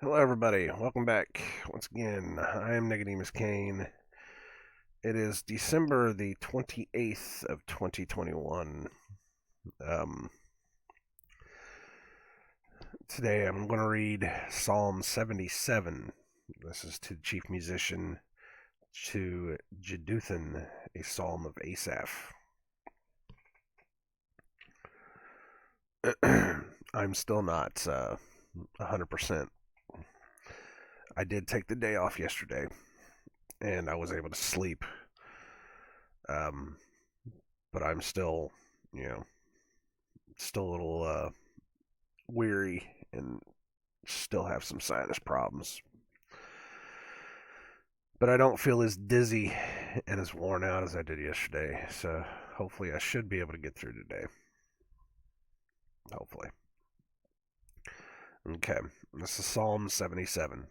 Hello, everybody. Welcome back. Once again, I am Nicodemus Kane. It is December the 28th of 2021. Um, Today I'm going to read Psalm 77. This is to the chief musician, to Jeduthun, a psalm of Asaph. I'm still not 100%. I did take the day off yesterday, and I was able to sleep. Um, but I'm still, you know, still a little weary and still have some sinus problems. But I don't feel as dizzy and as worn out as I did yesterday, so hopefully I should be able to get through today. Hopefully. Okay, this is Psalm 77.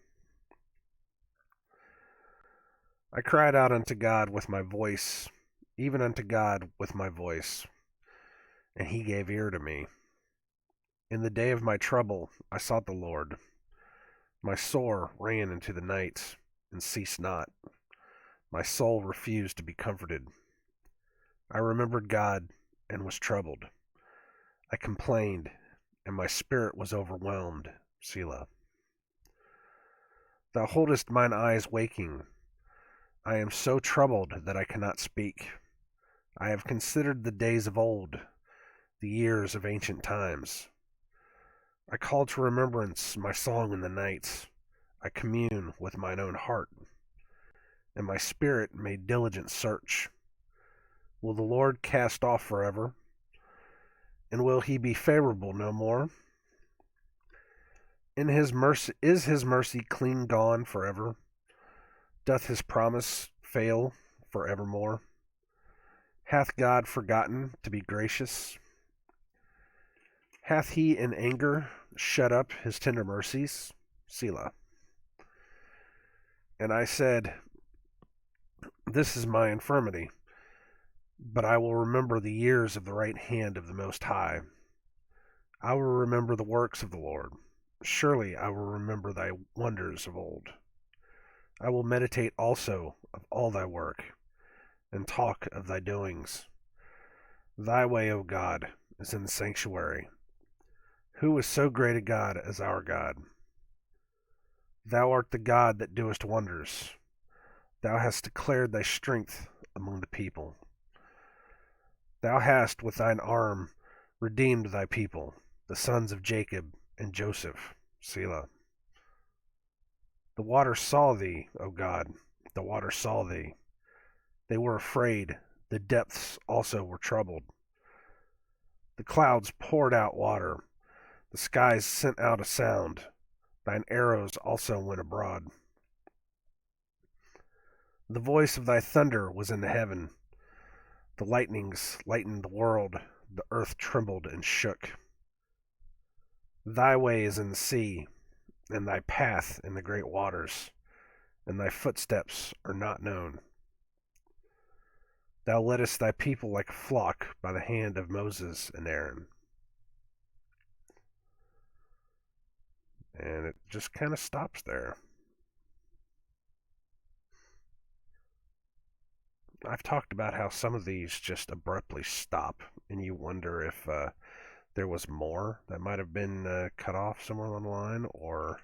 I cried out unto God with my voice, even unto God with my voice, and he gave ear to me. In the day of my trouble I sought the Lord. My sore ran into the night, and ceased not. My soul refused to be comforted. I remembered God, and was troubled. I complained, and my spirit was overwhelmed. Selah. Thou holdest mine eyes waking. I am so troubled that I cannot speak. I have considered the days of old, the years of ancient times. I call to remembrance my song in the night. I commune with mine own heart, and my spirit made diligent search. Will the Lord cast off forever? And will he be favorable no more? In his mercy is his mercy clean gone forever? Doth his promise fail forevermore? Hath God forgotten to be gracious? Hath he in anger shut up his tender mercies? Selah. And I said, this is my infirmity, but I will remember the years of the right hand of the Most High. I will remember the works of the Lord. Surely I will remember thy wonders of old. I will meditate also of all thy work, and talk of thy doings. Thy way, O God, is in the sanctuary. Who is so great a God as our God? Thou art the God that doest wonders. Thou hast declared thy strength among the people. Thou hast with thine arm redeemed thy people, the sons of Jacob and Joseph. Selah. The waters saw thee, O God, the waters saw thee. They were afraid, the depths also were troubled. The clouds poured out water, the skies sent out a sound, thine arrows also went abroad. The voice of thy thunder was in the heaven, the lightnings lightened the world, the earth trembled and shook. Thy way is in the sea, and thy path in the great waters, and thy footsteps are not known. Thou leddest thy people like a flock by the hand of Moses and Aaron. And it just kind of stops there. I've talked about how some of these just abruptly stop, and you wonder if there was more that might have been cut off somewhere along the line, or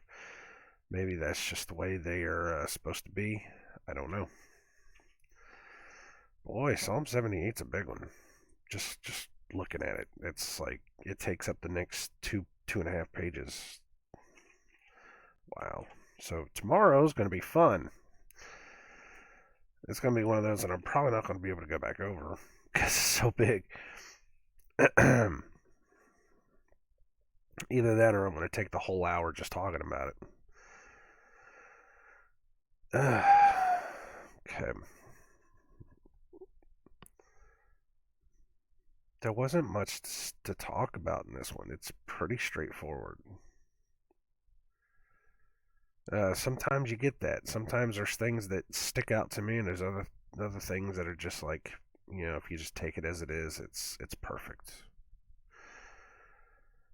maybe that's just the way they are supposed to be. I don't know. Boy, Psalm 78's a big one. Just looking at it, it's like it takes up the next two and a half pages. Wow. So tomorrow's going to be fun. It's going to be one of those that I'm probably not going to be able to go back over because it's so big. Either that or I'm going to take the whole hour just talking about it. Okay. There wasn't much to talk about in this one. It's pretty straightforward. Sometimes you get that. Sometimes there's things that stick out to me, and there's other things that are just like, if you just take it as it is, it's perfect.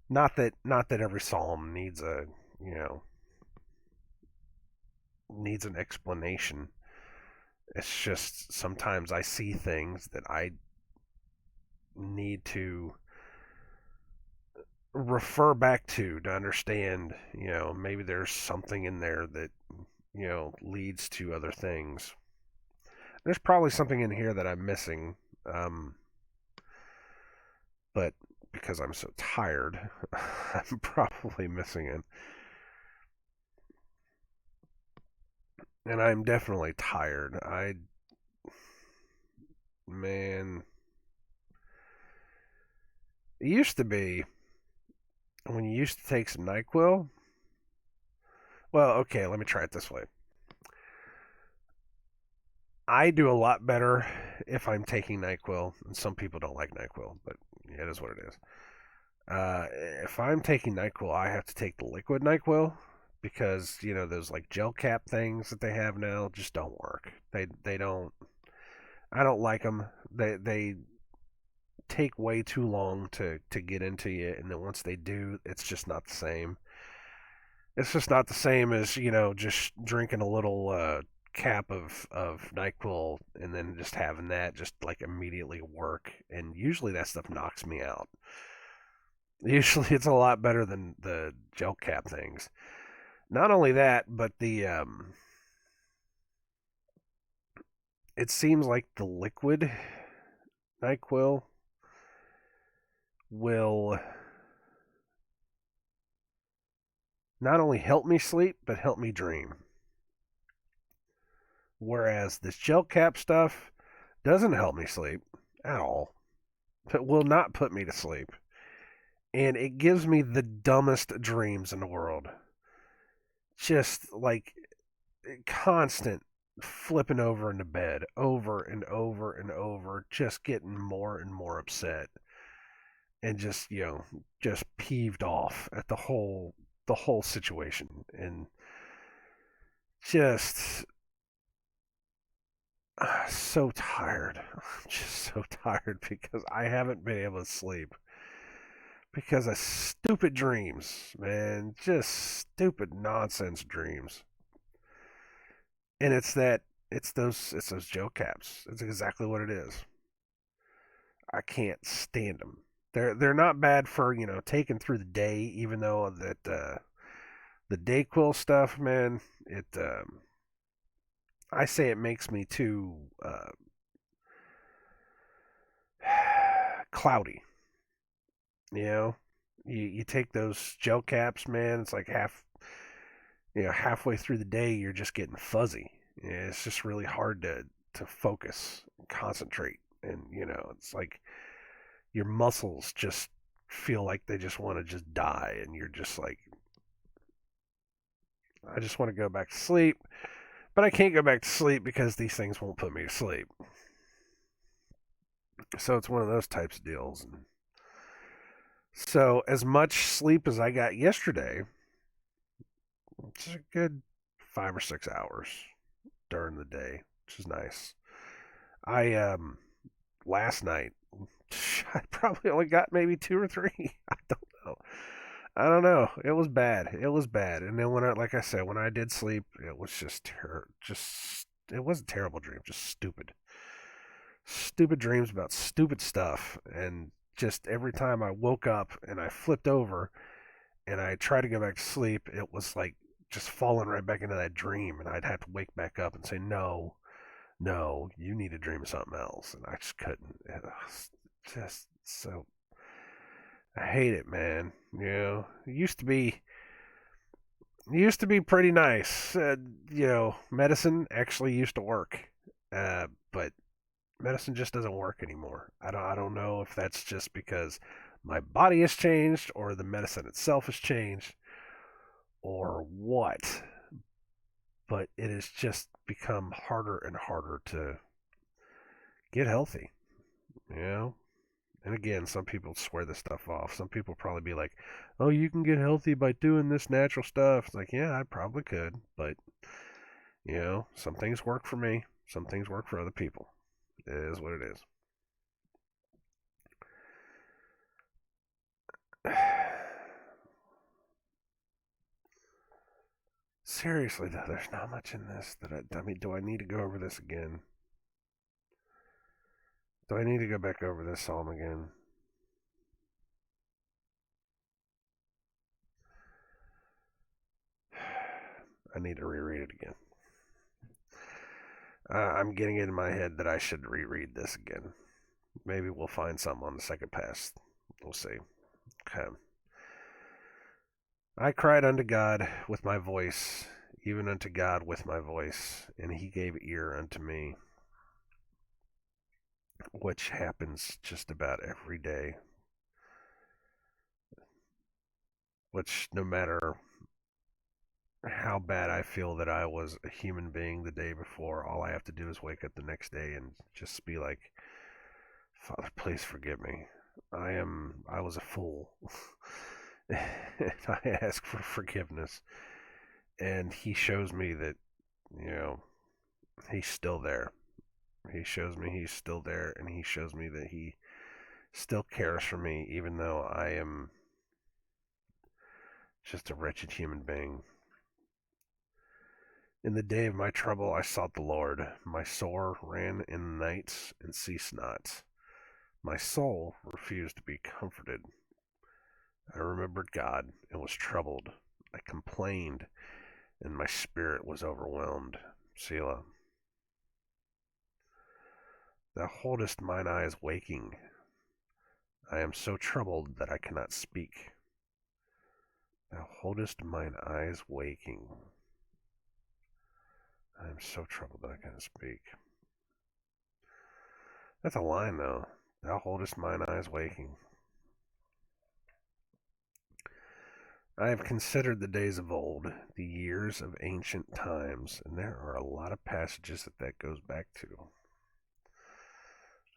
Not that every psalm needs a needs an explanation. It's just sometimes I see things that I need to refer back to understand, maybe there's something in there that, leads to other things. There's probably something in here that I'm missing, um, but because I'm so tired, I'm probably missing it. And I'm definitely tired. Man, it used to be when you used to take some NyQuil. Well, okay, let me try it this way. I do a lot better if I'm taking NyQuil, and some people don't like NyQuil, but it is what it is. If I'm taking NyQuil, I have to take the liquid NyQuil because those like gel cap things that they have now just don't work. They don't. I don't like them. They take way too long to get into you, and then once they do, it's just not the same. It's just not the same as just drinking a little cap of NyQuil and then just having that just like immediately work. And usually that stuff knocks me out. Usually it's a lot better than the gel cap things. Not only that, but it seems like the liquid NyQuil will not only help me sleep but help me dream. Whereas this gel cap stuff doesn't help me sleep at all. It will not put me to sleep. And it gives me the dumbest dreams in the world. Just like constant flipping over into bed over and over and over, just getting more and more upset and just peeved off at the whole situation and just so tired. I'm just so tired because I haven't been able to sleep because of stupid dreams, man. Just stupid nonsense dreams. And it's those gel caps. It's exactly what it is. I can't stand them. They're not bad for taking through the day, even though that the Dayquil stuff, man. It I say it makes me too cloudy. You know, you take those gel caps, man. It's like halfway through the day, you're just getting fuzzy. It's just really hard to focus and concentrate, and it's like your muscles just feel like they just want to just die, and you're just like, I just want to go back to sleep, but I can't go back to sleep because these things won't put me to sleep. So it's one of those types of deals. And so as much sleep as I got yesterday, it's a good 5 or 6 hours during the day, which is nice. I last night I probably only got maybe 2 or 3. I don't know. I don't know. It was bad. It was bad. And then like I said, when I did sleep, it was just it wasn't a terrible dream, just stupid dreams about stupid stuff. And just every time I woke up and I flipped over and I tried to go back to sleep, it was like just falling right back into that dream, and I'd have to wake back up and say, no, no, you need to dream of something else. And I just couldn't. It was just so. I hate it, man. It used to be pretty nice. Medicine actually used to work, but medicine just doesn't work anymore. I don't know if that's just because my body has changed or the medicine itself has changed or what, but it has just become harder and harder to get healthy, you know? And again, some people swear this stuff off. Some people probably be like, "Oh, you can get healthy by doing this natural stuff." It's like, yeah, I probably could, but some things work for me. Some things work for other people. It is what it is. seriously though, there's not much in this that I mean, do I need to go over this again? Do I need to go back over this psalm again? I need to reread it again. I'm getting it in my head that I should reread this again. Maybe we'll find something on the second pass. We'll see. Okay. I cried unto God with my voice, even unto God with my voice, and he gave ear unto me, which happens just about every day. Which, no matter how bad I feel that I was a human being the day before, all I have to do is wake up the next day and just be like, Father, please forgive me. I was a fool. And I ask for forgiveness. And he shows me that, you know, he's still there. He shows me he's still there, and he shows me that he still cares for me, even though I am just a wretched human being. In the day of my trouble I sought the Lord. My soul ran in the nights and ceased not. My soul refused to be comforted. I remembered God and was troubled. I complained, and my spirit was overwhelmed. Selah. Thou holdest mine eyes waking. I am so troubled that I cannot speak. Thou holdest mine eyes waking. I am so troubled that I cannot speak. That's a line, though. Thou holdest mine eyes waking. I have considered the days of old, the years of ancient times, and there are a lot of passages that goes back to.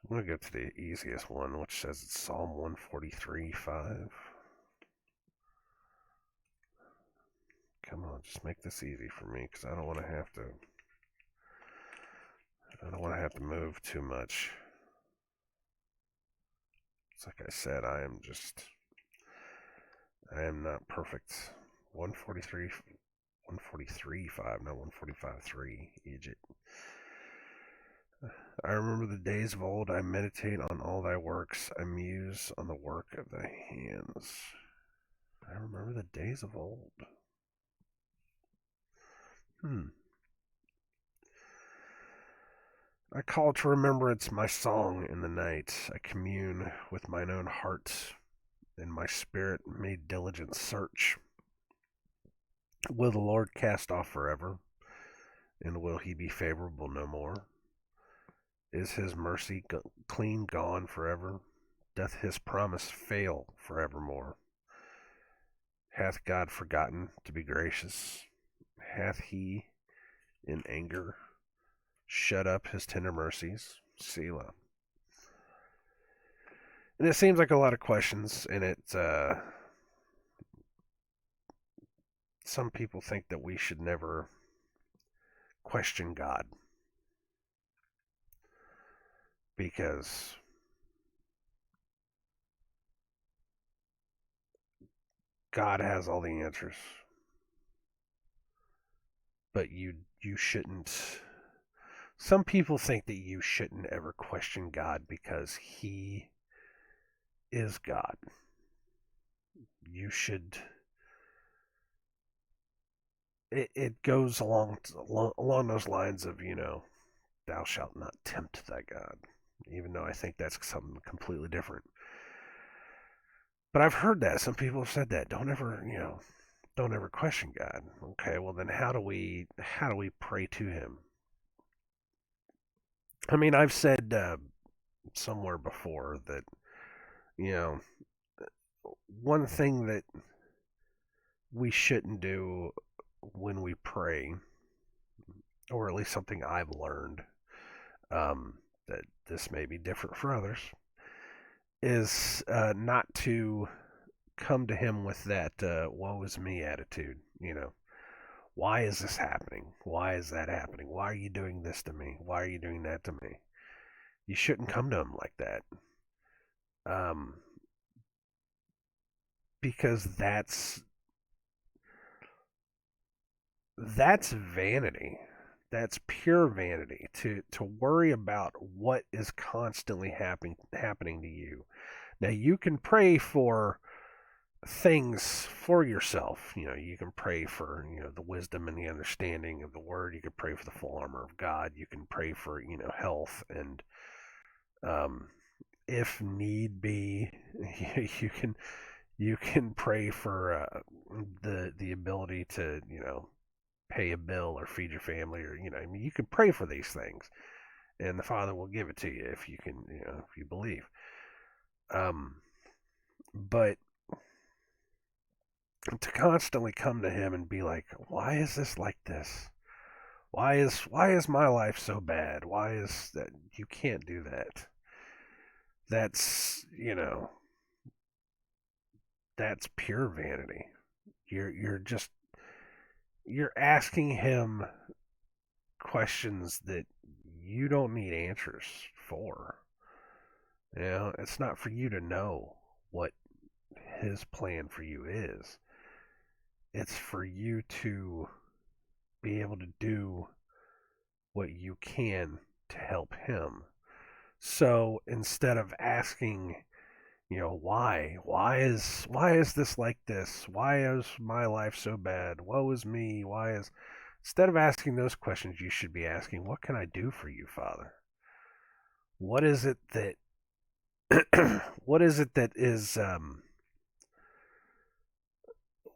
I'm going to go to the easiest one, which says it's Psalm 143:5. Come on, just make this easy for me, because I don't want to have to move too much. It's like I said, I am not perfect. 143:5, not 145:3, Egypt. I remember the days of old. I meditate on all thy works. I muse on the work of thy hands. I remember the days of old. I call to remembrance my song in the night. I commune with mine own heart, and my spirit made diligent search. Will the Lord cast off forever? And will he be favorable no more? Is his mercy clean gone forever? Doth his promise fail forevermore? Hath God forgotten to be gracious? Hath he in anger shut up his tender mercies? Selah. And it seems like a lot of questions, and some people think that we should never question God, because God has all the answers. But you shouldn't. Some people think that you shouldn't ever question God because he is God. You should. It goes along those lines of, thou shalt not tempt thy God, even though I think that's something completely different. But I've heard that some people have said that don't ever question God. Okay, well then how do we pray to him? I mean, I've said somewhere before that, you know, one thing that we shouldn't do when we pray, or at least something I've learned, that this may be different for others, is not to come to him with that woe is me attitude. Why is this happening? Why is that happening? Why are you doing this to me? Why are you doing that to me? You shouldn't come to him like that. Because That's vanity. That's pure vanity to worry about what is constantly happening to you. Now you can pray for things for yourself. You can pray for, the wisdom and the understanding of the word. You can pray for the full armor of God. You can pray for, health and um if need be, you can pray for the ability to, pay a bill or feed your family, or I mean, you can pray for these things and the Father will give it to you if you can, if you believe. um but to constantly come to him and be like, why is this like this? Why is my life so bad? Why is that? You can't do that. That's, that's pure vanity. You're just, you're asking him questions that you don't need answers for. It's not for you to know what his plan for you is. It's for you to be able to do what you can to help him. So instead of asking, why is this like this? Why is my life so bad? Woe is me. Why is Instead of asking those questions, you should be asking, what can I do for you, Father? What is it that what is it that is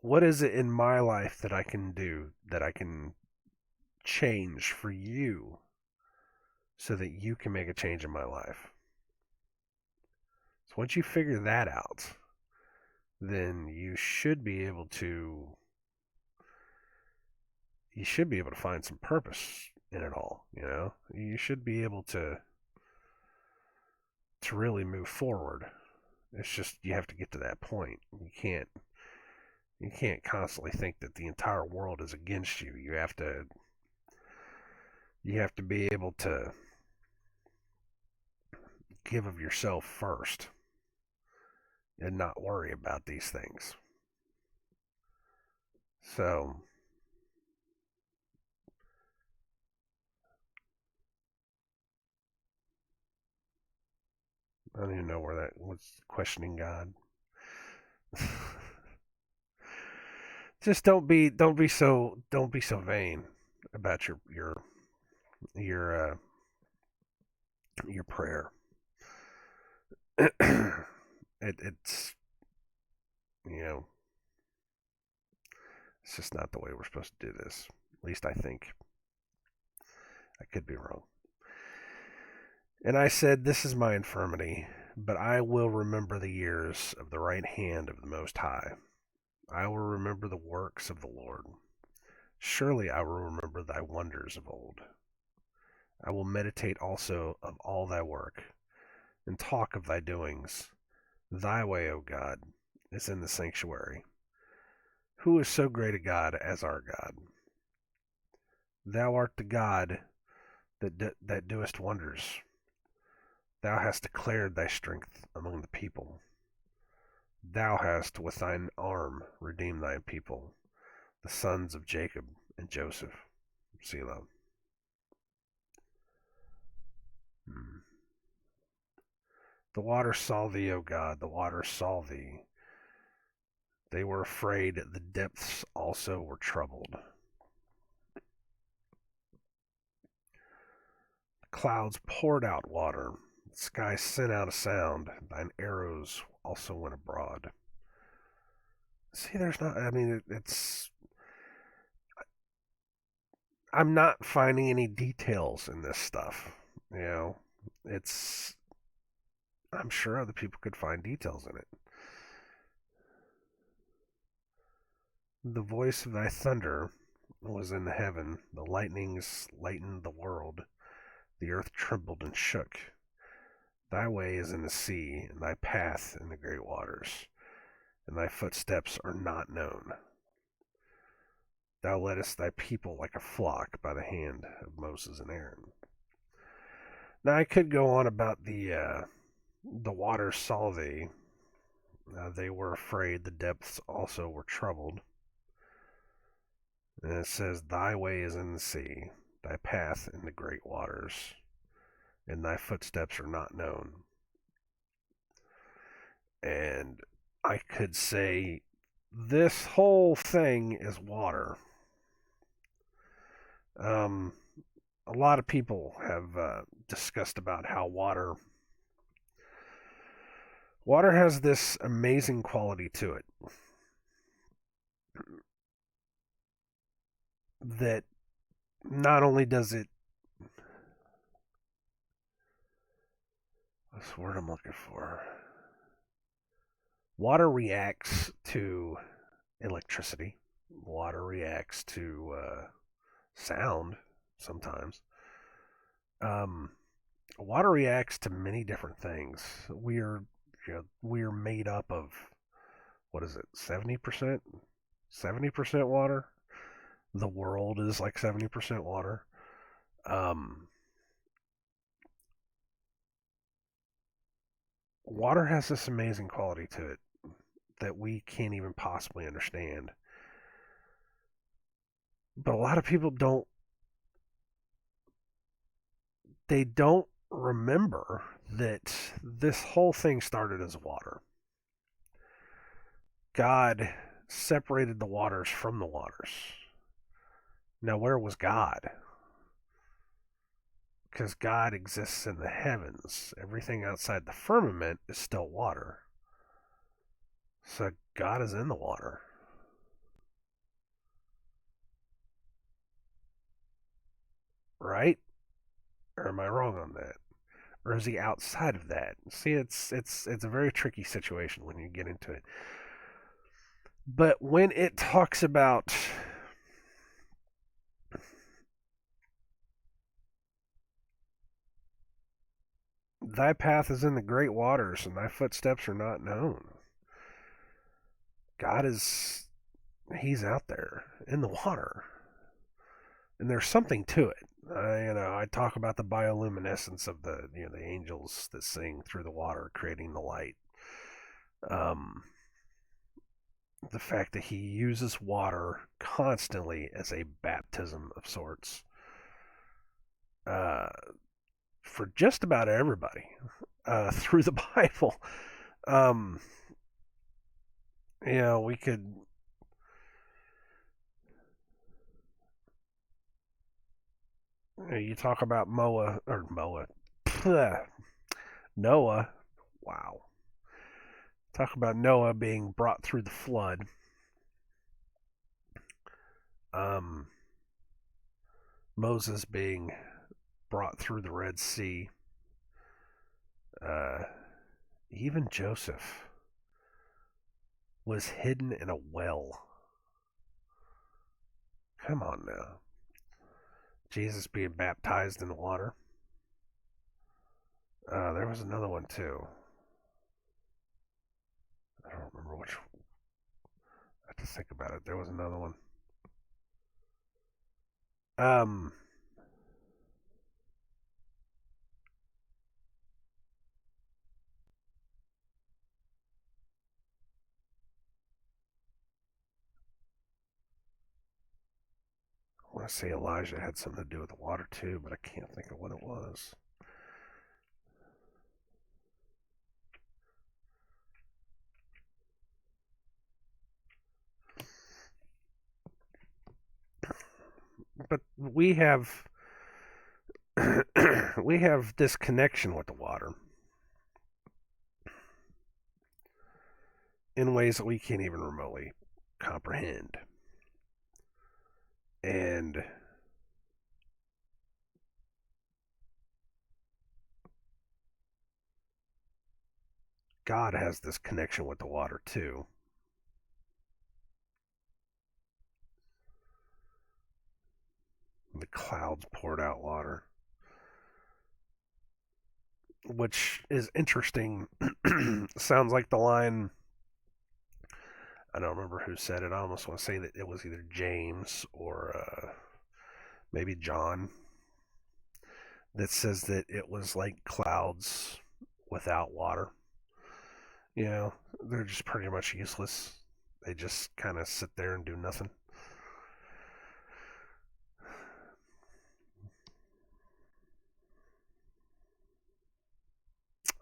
what is it in my life that I can do, that I can change for you so that you can make a change in my life? So once you figure that out, then you should be able to find some purpose in it all. You should be able to really move forward. It's just you have to get to that point. You can't constantly think that the entire world is against you. You have to be able to give of yourself first and not worry about these things. So I don't even know where that was. Questioning God. Just don't be so vain about your your prayer. It's you know it's just not the way we're supposed to do this. At least I think. I could be wrong. And I said, this is my infirmity, but I will remember the years of the right hand of the Most High. I will remember the works of the Lord. Surely I will remember thy wonders of old. I will meditate also of all thy work, and talk of thy doings. Thy way, O God, is in the sanctuary. Who is so great a God as our God? Thou art the God that doest wonders. Thou hast declared thy strength among the people. Thou hast with thine arm redeemed thy people, the sons of Jacob and Joseph. Selah. Hmm. The waters saw thee, O God, the waters saw thee. They were afraid, the depths also were troubled. The clouds poured out water, the sky sent out a sound, thine arrows also went abroad. See, there's not, I mean, I'm not finding any details in this stuff. You know, it's, I'm sure other people could find details in it. The voice of thy thunder was in the heaven, the lightnings lightened the world, the earth trembled and shook. Thy way is in the sea, and thy path in the great waters, and thy footsteps are not known. Thou leddest thy people like a flock by the hand of Moses and Aaron. Now I could go on about the waters saw thee. They were afraid, the depths also were troubled. And it says, "Thy way is in the sea, thy path in the great waters, and thy footsteps are not known." And I could say this whole thing is water. Um, a lot of people have discussed about how water has this amazing quality to it that not only does it, what's the word I'm looking for? Water reacts to electricity. Water reacts to sound sometimes. Um, Water reacts to many different things. We are made up of, what is it, 70%? 70% water. The world is like 70% water. Um, Water has this amazing quality to it that we can't even possibly understand. But a lot of people don't remember that this whole thing started as water. God separated the waters from the waters. Now, where was God? Because God exists in the heavens. Everything outside the firmament is still water. So God is in the water. Right? Or am I wrong on that? Or is he outside of that? See, it's a very tricky situation when you get into it. But when it talks about thy path is in the great waters and thy footsteps are not known, God is, he's out there in the water. And there's something to it. I talk about the bioluminescence of the angels that sing through the water, creating the light. Um, the fact that he uses water constantly as a baptism of sorts, uh, for just about everybody, through the Bible. Um, we could. You talk about Noah. Wow. Talk about Noah being brought through the flood. Um, Moses being brought through the Red Sea. Uh, Even Joseph was hidden in a well. Come on now. Jesus being baptized in water. There was another one too. I don't remember which. I have to think about it. There was another one. Um, I want to say Elijah had something to do with the water too, but I can't think of what it was. But we have we have this connection with the water in ways that we can't even remotely comprehend. And God has this connection with the water too. The clouds poured out water, which is interesting. Sounds like the line, I don't remember who said it. I almost want to say that it was either James or maybe John, that says that it was like clouds without water. They're just pretty much useless. They just kind of sit there and do nothing.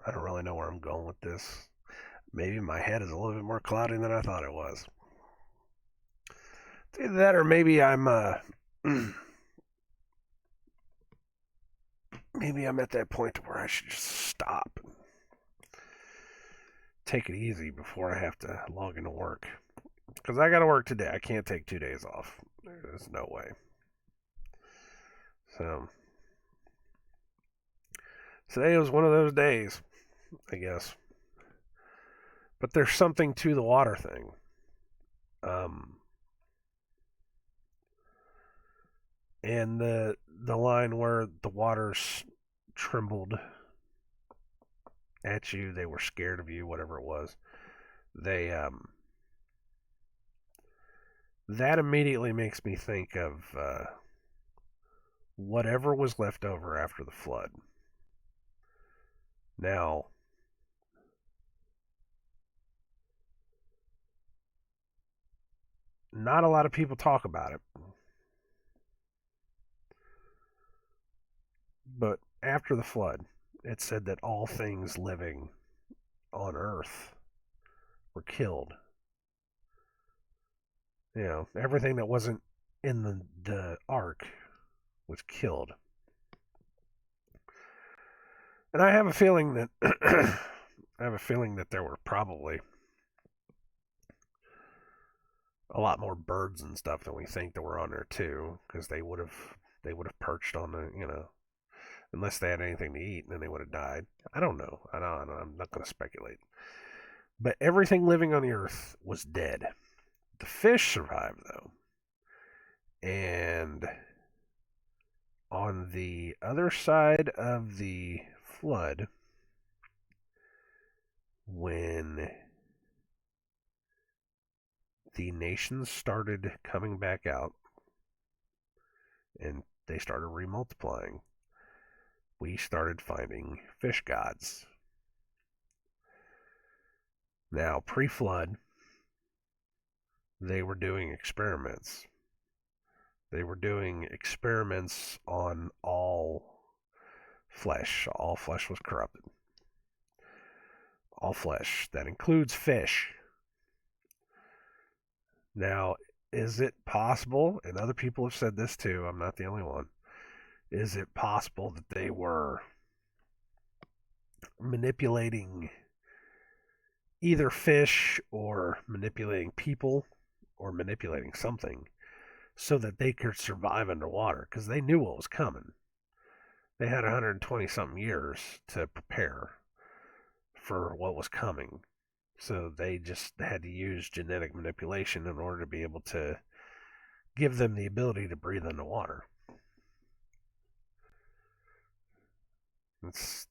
I don't really know where I'm going with this. Maybe my head is a little bit more cloudy than I thought it was. It's either that or maybe I'm maybe I'm at that point where I should just stop and take it easy before I have to log into work. Because I got to work today. I can't take 2 days off. There's no way. So today was one of those days, I guess. But there's something to the water thing. Um, and the line where the waters trembled at you, they were scared of you, whatever it was. They that immediately makes me think of whatever was left over after the flood. Now, not a lot of people talk about it, but after the flood, it said that all things living on earth were killed. You know, everything that wasn't in the ark was killed. And I have a feeling that I have a feeling that there were probably a lot more birds and stuff than we think that were on there too, because they would have perched on the unless they had anything to eat, and then they would have died. I don't know. I'm not going to speculate. But everything living on the earth was dead. The fish survived though, and on the other side of the flood, when the nations started coming back out and they started remultiplying, we started finding fish gods. Now, pre flood, they were doing experiments. They were doing experiments on all flesh. All flesh was corrupted. All flesh. That includes fish. Now, is it possible, and other people have said this too, I'm not the only one, is it possible that they were manipulating either fish or manipulating people or manipulating something so that they could survive underwater? Because they knew what was coming. They had 120 something years to prepare for what was coming. So they just had to use genetic manipulation in order to be able to give them the ability to breathe underwater. It's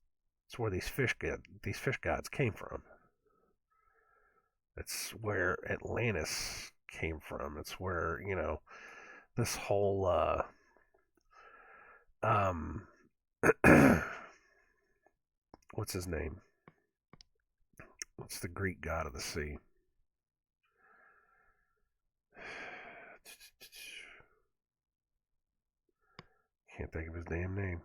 where these fish gods came from. It's where Atlantis came from. It's where this whole um what's his name? What's the Greek god of the sea? Can't think of his damn name.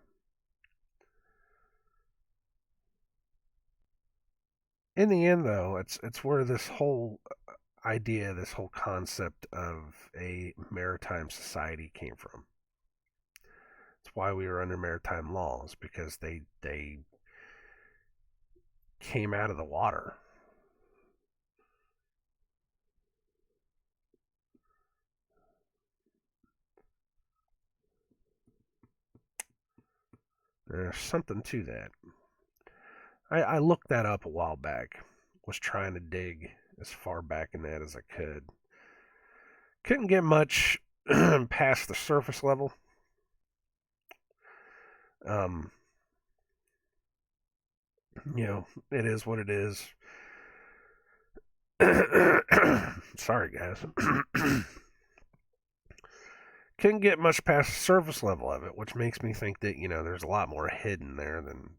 In the end, though, it's where this whole idea, this whole concept of a maritime society came from. It's why we were under maritime laws, because they came out of the water. There's something to that. I looked that up a while back. Was trying to dig as far back in that as I could. Couldn't get much past the surface level. Um, it is what it is. Sorry, guys. Couldn't get much past the surface level of it, which makes me think that there's a lot more hidden there than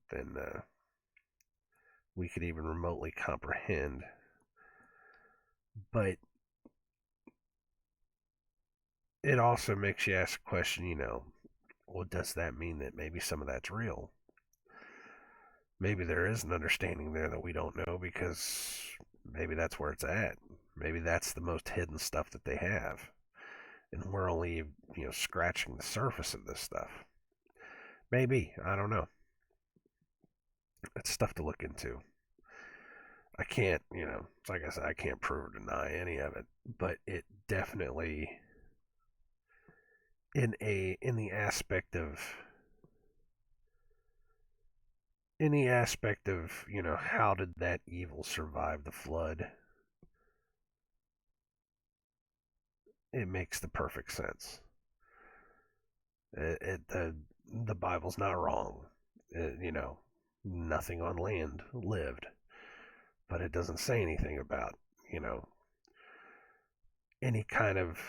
we could even remotely comprehend. But it also makes you ask the question, well, does that mean that maybe some of that's real? Maybe there is an understanding there that we don't know because maybe that's where it's at. Maybe that's the most hidden stuff that they have. And we're only, scratching the surface of this stuff. Maybe. I don't know. It's stuff to look into. I can't, like I said, I can't prove or deny any of it, but it definitely in the aspect of how did that evil survive the flood, it makes the perfect sense. The Bible's not wrong. Nothing on land lived, but it doesn't say anything about any kind of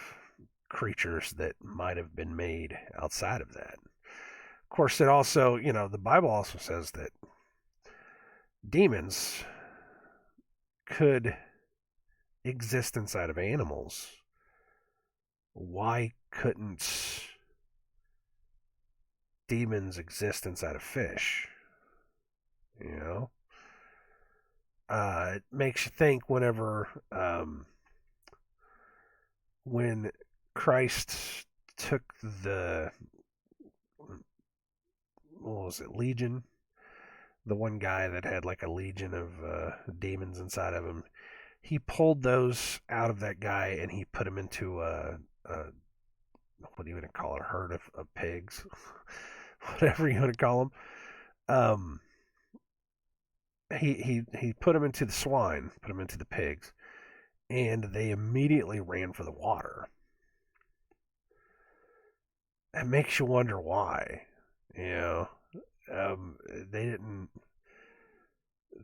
creatures that might have been made outside of that. Of course, it also, the Bible also says that demons could exist inside of animals. Why couldn't demons exist inside of fish? It makes you think when Christ took what was it, legion, the one guy that had like a legion of demons inside of him, he pulled those out of that guy and he put him into a what do you want to call it, a herd of pigs, whatever you want to call them. He put him into the swine, put him into the pigs, and they immediately ran for the water. It makes you wonder why. They didn't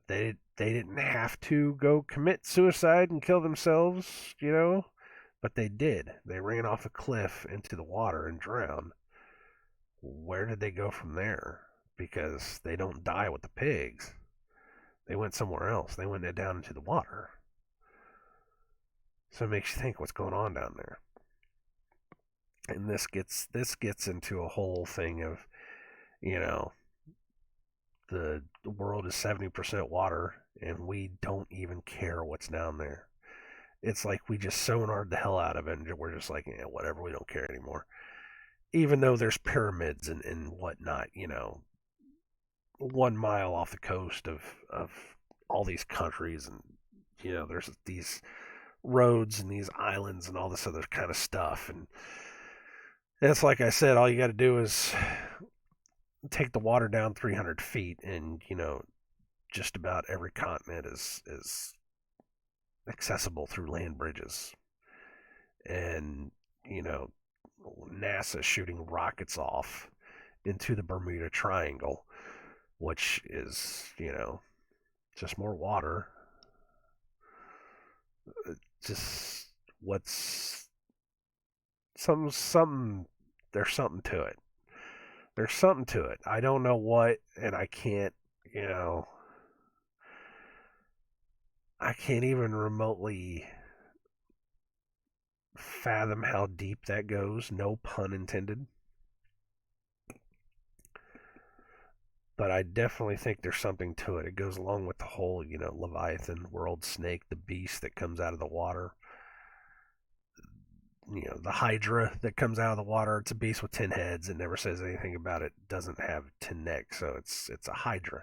they didn't have to go commit suicide and kill themselves, but they did. They ran off a cliff into the water and drowned. Where did they go from there? Because they don't die with the pigs. They went somewhere else. They went down into the water. So it makes you think what's going on down there. And this gets into a whole thing of, the world is 70% water and we don't even care what's down there. It's like we just sonar'd the hell out of it and we're just like, yeah, whatever, we don't care anymore. Even though there's pyramids and whatnot, 1 mile off the coast of all these countries, and there's these roads and these islands and all this other kind of stuff, and it's like I said, all you got to do is take the water down 300 feet, and just about every continent is accessible through land bridges, and NASA shooting rockets off into the Bermuda Triangle, which is just more water. Just what's something there's something to it. There's something to it. I don't know what, and I can't even remotely fathom how deep that goes. No pun intended. But I definitely think there's something to it. It goes along with the whole, Leviathan, world snake, the beast that comes out of the water. The Hydra that comes out of the water. It's a beast with 10 heads. It never says anything about it. Doesn't have 10 necks, so it's a Hydra.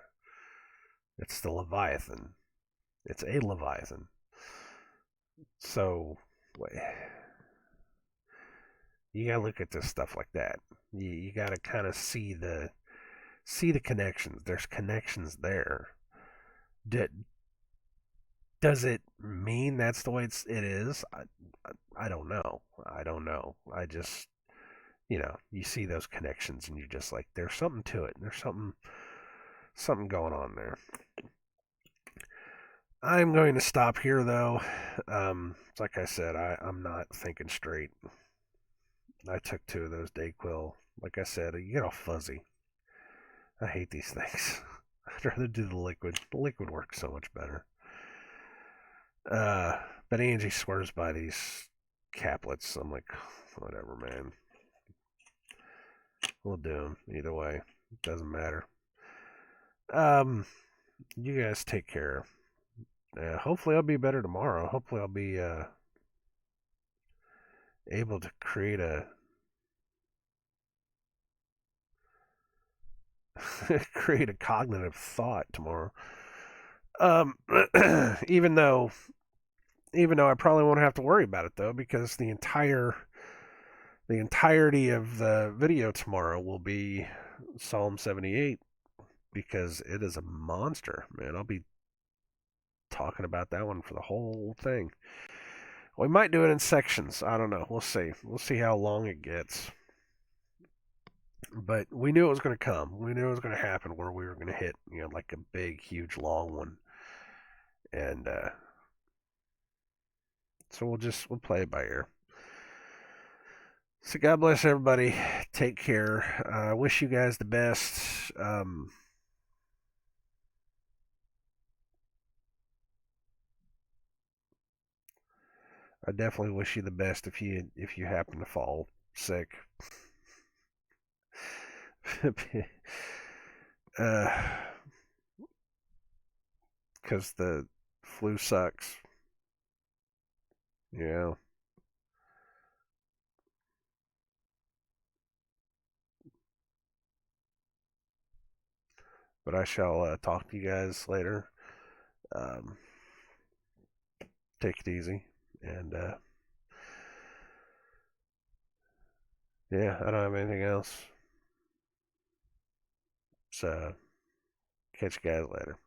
It's the Leviathan. It's a Leviathan. So, you gotta look at this stuff like that. You gotta kind of see the connections. There's connections there. Does it mean that's the way it is? I don't know. I don't know. I just, you see those connections and you're just like, there's something to it. There's something going on there. I'm going to stop here, though. Like I said, I'm not thinking straight. I took 2 of those Dayquil. Like I said, you get all fuzzy. I hate these things. I'd rather do the liquid. The liquid works so much better. But Angie swears by these caplets. I'm like, whatever, man. We'll do them either way. It doesn't matter. You guys take care. Hopefully, I'll be better tomorrow. Hopefully, I'll be able to create a create a cognitive thought tomorrow. Um, even though I probably won't have to worry about it though, because the entirety of the video tomorrow will be Psalm 78 because it is a monster, man. I'll be talking about that one for the whole thing. We might do it in sections. I don't know. We'll see. We'll see how long it gets. But we knew it was going to come. We knew it was going to happen where we were going to hit, like a big, huge, long one. And so we'll play it by ear. So God bless everybody. Take care. I wish you guys the best. I definitely wish you the best if you happen to fall sick. Because the flu sucks. Yeah. But I shall talk to you guys later. Um, take it easy. And yeah, I don't have anything else. So catch you guys later.